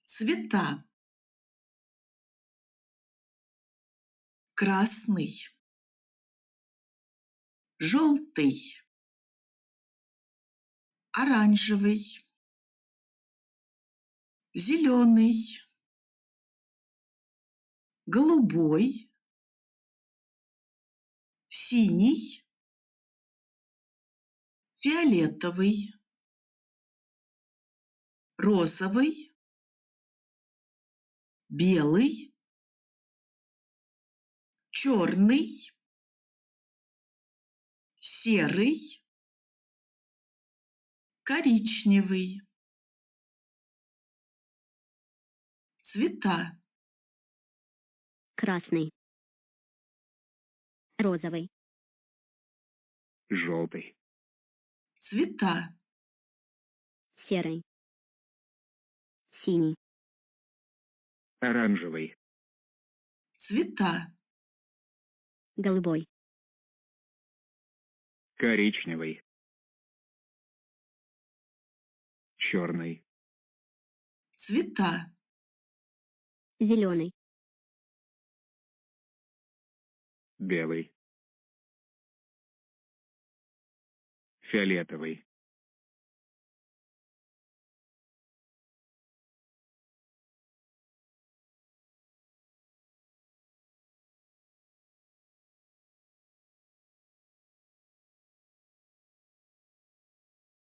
Цвета: красный, желтый, оранжевый, зеленый, голубой, синий, фиолетовый, розовый, белый, черный, серый, коричневый. Цвета: красный, розовый, желтый, цвета: серый, синий, оранжевый, цвета: голубой, коричневый, черный, цвета: зеленый, белый, фиолетовый,